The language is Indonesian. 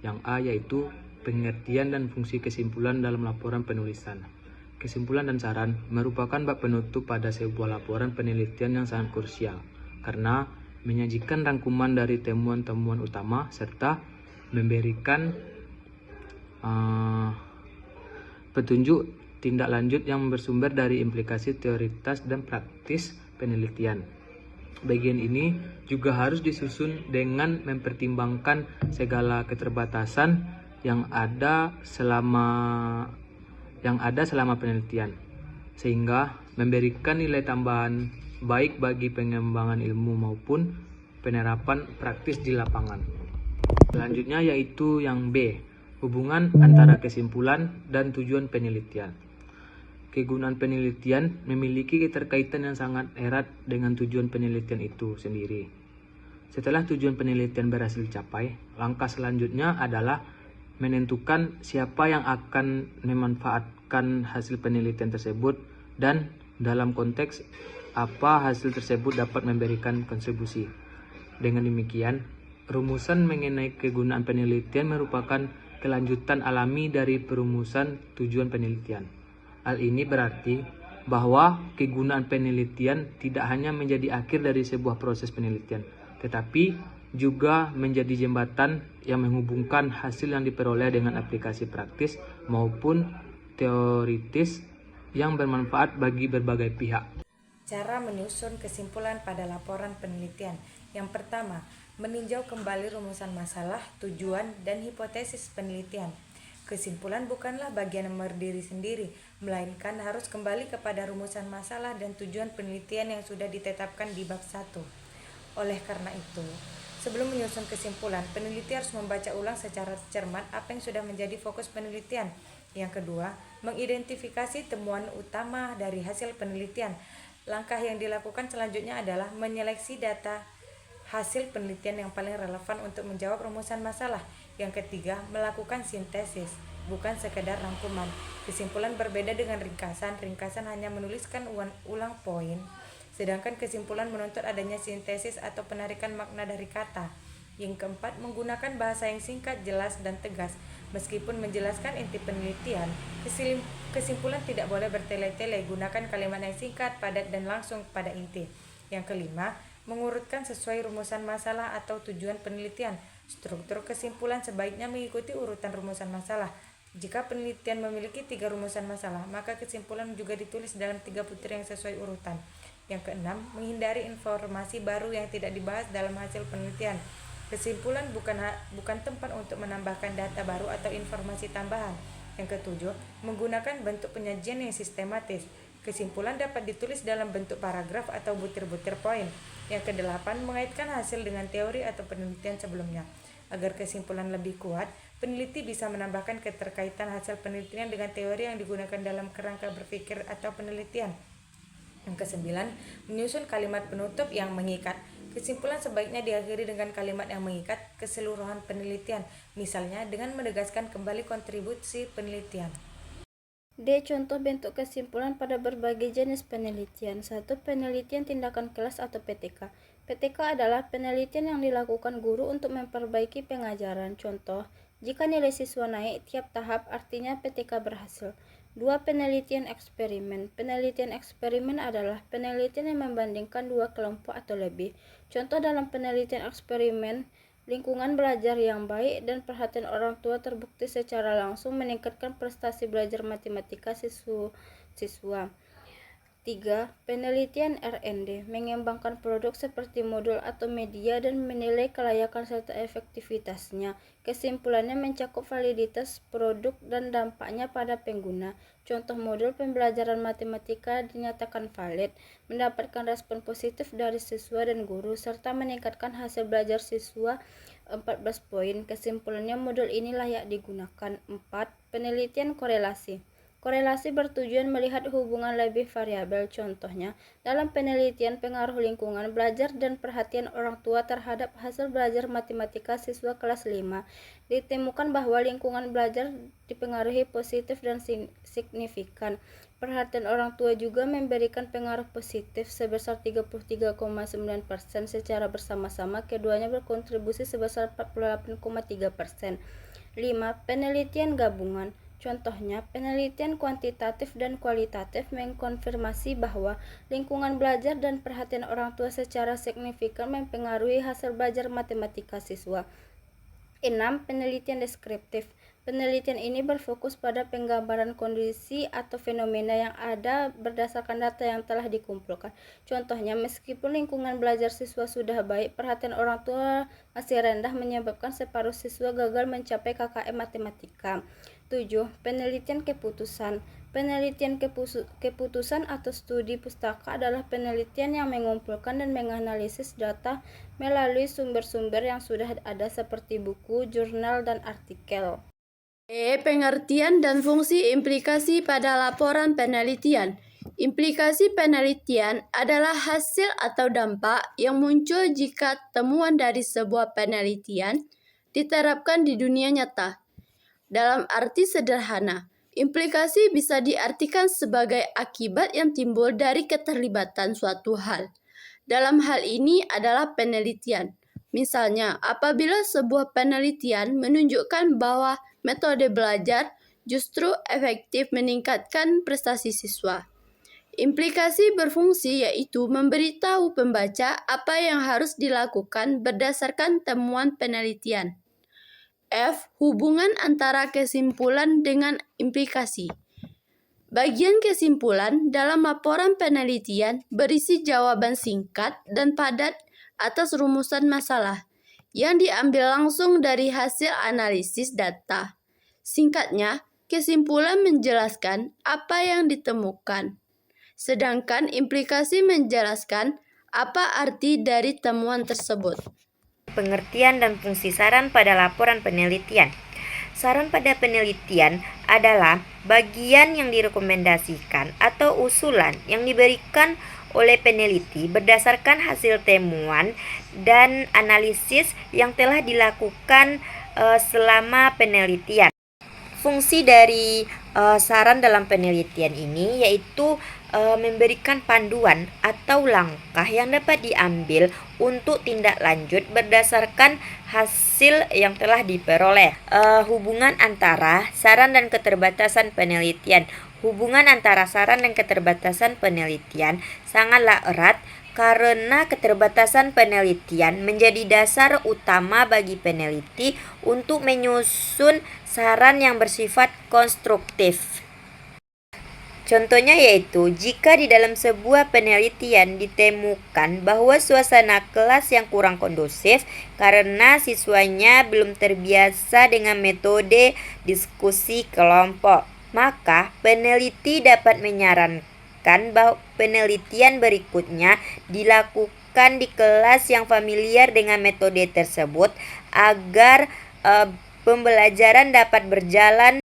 Yang A yaitu pengertian dan fungsi kesimpulan dalam laporan penulisan. Kesimpulan dan saran merupakan bab penutup pada sebuah laporan penelitian yang sangat krusial karena menyajikan rangkuman dari temuan-temuan utama serta memberikan petunjuk tindak lanjut yang bersumber dari implikasi teoritis dan praktis penelitian. Bagian ini juga harus disusun dengan mempertimbangkan segala keterbatasan yang ada selama penelitian, sehingga memberikan nilai tambahan baik bagi pengembangan ilmu maupun penerapan praktis di lapangan. Selanjutnya yaitu yang B, hubungan antara kesimpulan dan tujuan penelitian. Kegunaan penelitian memiliki keterkaitan yang sangat erat dengan tujuan penelitian itu sendiri. Setelah tujuan penelitian berhasil dicapai, langkah selanjutnya adalah menentukan siapa yang akan memanfaatkan hasil penelitian tersebut dan dalam konteks apa hasil tersebut dapat memberikan kontribusi. Dengan demikian, rumusan mengenai kegunaan penelitian merupakan kelanjutan alami dari perumusan tujuan penelitian. Hal ini berarti bahwa kegunaan penelitian tidak hanya menjadi akhir dari sebuah proses penelitian, tetapi juga menjadi jembatan yang menghubungkan hasil yang diperoleh dengan aplikasi praktis maupun teoritis yang bermanfaat bagi berbagai pihak. Cara menyusun kesimpulan pada laporan penelitian. Yang pertama, meninjau kembali rumusan masalah, tujuan, dan hipotesis penelitian. Kesimpulan bukanlah bagian yang berdiri sendiri, melainkan harus kembali kepada rumusan masalah dan tujuan penelitian yang sudah ditetapkan di bab 1. Oleh karena itu, sebelum menyusun kesimpulan, peneliti harus membaca ulang secara cermat apa yang sudah menjadi fokus penelitian. Yang kedua, mengidentifikasi temuan utama dari hasil penelitian. Langkah yang dilakukan selanjutnya adalah menyeleksi data hasil penelitian yang paling relevan untuk menjawab rumusan masalah. Yang ketiga, melakukan sintesis, bukan sekedar rangkuman. Kesimpulan berbeda dengan ringkasan. Ringkasan hanya menuliskan ulang poin, sedangkan kesimpulan menuntut adanya sintesis atau penarikan makna dari kata. Yang keempat, menggunakan bahasa yang singkat, jelas, dan tegas. Meskipun menjelaskan inti penelitian, kesimpulan tidak boleh bertele-tele. Gunakan kalimat yang singkat, padat, dan langsung pada inti. Yang kelima, mengurutkan sesuai rumusan masalah atau tujuan penelitian. Struktur kesimpulan sebaiknya mengikuti urutan rumusan masalah. Jika penelitian memiliki 3 rumusan masalah, maka kesimpulan juga ditulis dalam 3 butir yang sesuai urutan. Yang keenam, menghindari informasi baru yang tidak dibahas dalam hasil penelitian. Kesimpulan bukan tempat untuk menambahkan data baru atau informasi tambahan. Yang ketujuh, menggunakan bentuk penyajian yang sistematis. Kesimpulan dapat ditulis dalam bentuk paragraf atau butir-butir poin. Yang kedelapan, mengaitkan hasil dengan teori atau penelitian sebelumnya. Agar kesimpulan lebih kuat, peneliti bisa menambahkan keterkaitan hasil penelitian dengan teori yang digunakan dalam kerangka berpikir atau penelitian. Yang kesembilan, menyusun kalimat penutup yang mengikat. Kesimpulan sebaiknya diakhiri dengan kalimat yang mengikat keseluruhan penelitian, misalnya dengan menegaskan kembali kontribusi penelitian. D. Contoh bentuk kesimpulan pada berbagai jenis penelitian. 1. Penelitian tindakan kelas atau PTK. PTK adalah penelitian yang dilakukan guru untuk memperbaiki pengajaran. Contoh, jika nilai siswa naik tiap tahap, artinya PTK berhasil. 2. Penelitian eksperimen. Penelitian eksperimen adalah penelitian yang membandingkan 2 kelompok atau lebih. Contoh dalam penelitian eksperimen, lingkungan belajar yang baik dan perhatian orang tua terbukti secara langsung meningkatkan prestasi belajar matematika siswa. 3. Penelitian R&D mengembangkan produk seperti modul atau media dan menilai kelayakan serta efektivitasnya. Kesimpulannya mencakup validitas produk dan dampaknya pada pengguna. Contoh modul pembelajaran matematika dinyatakan valid, mendapatkan respon positif dari siswa dan guru, serta meningkatkan hasil belajar siswa 14 poin. Kesimpulannya modul ini layak digunakan. 4. Penelitian korelasi Korelasi bertujuan melihat hubungan lebih variabel. Contohnya, dalam penelitian pengaruh lingkungan belajar dan perhatian orang tua terhadap hasil belajar matematika siswa kelas 5, ditemukan bahwa lingkungan belajar dipengaruhi positif dan signifikan. Perhatian orang tua juga memberikan pengaruh positif sebesar 33,9% secara bersama-sama. Keduanya berkontribusi sebesar 48,3%. 5. Penelitian gabungan. Contohnya, penelitian kuantitatif dan kualitatif mengkonfirmasi bahwa lingkungan belajar dan perhatian orang tua secara signifikan mempengaruhi hasil belajar matematika siswa. 6. Penelitian deskriptif. Penelitian ini berfokus pada penggambaran kondisi atau fenomena yang ada berdasarkan data yang telah dikumpulkan. Contohnya, meskipun lingkungan belajar siswa sudah baik, perhatian orang tua masih rendah menyebabkan separuh siswa gagal mencapai KKM matematika. 7. Penelitian keputusan. Penelitian keputusan atau studi pustaka adalah penelitian yang mengumpulkan dan menganalisis data melalui sumber-sumber yang sudah ada seperti buku, jurnal, dan artikel. Pengertian dan fungsi implikasi pada laporan penelitian. Implikasi penelitian adalah hasil atau dampak yang muncul jika temuan dari sebuah penelitian diterapkan di dunia nyata. Dalam arti sederhana, implikasi bisa diartikan sebagai akibat yang timbul dari keterlibatan suatu hal. Dalam hal ini adalah penelitian. Misalnya, apabila sebuah penelitian menunjukkan bahwa metode belajar justru efektif meningkatkan prestasi siswa. Implikasi berfungsi yaitu memberitahu pembaca apa yang harus dilakukan berdasarkan temuan penelitian. F. Hubungan antara kesimpulan dengan implikasi. Bagian kesimpulan dalam laporan penelitian berisi jawaban singkat dan padat atas rumusan masalah yang diambil langsung dari hasil analisis data. Singkatnya, kesimpulan menjelaskan apa yang ditemukan, sedangkan implikasi menjelaskan apa arti dari temuan tersebut. Pengertian dan fungsi saran pada laporan penelitian. Saran pada penelitian adalah bagian yang direkomendasikan atau usulan yang diberikan oleh peneliti berdasarkan hasil temuan dan analisis yang telah dilakukan selama penelitian. Fungsi dari saran dalam penelitian ini yaitu memberikan panduan atau langkah yang dapat diambil untuk tindak lanjut berdasarkan hasil yang telah diperoleh. Hubungan antara saran dan keterbatasan penelitian. Hubungan antara saran dan keterbatasan penelitian sangatlah erat karena keterbatasan penelitian menjadi dasar utama bagi peneliti untuk menyusun saran yang bersifat konstruktif. Contohnya yaitu, jika di dalam sebuah penelitian ditemukan bahwa suasana kelas yang kurang kondusif karena siswanya belum terbiasa dengan metode diskusi kelompok, maka peneliti dapat menyarankan bahwa penelitian berikutnya dilakukan di kelas yang familiar dengan metode tersebut agar pembelajaran dapat berjalan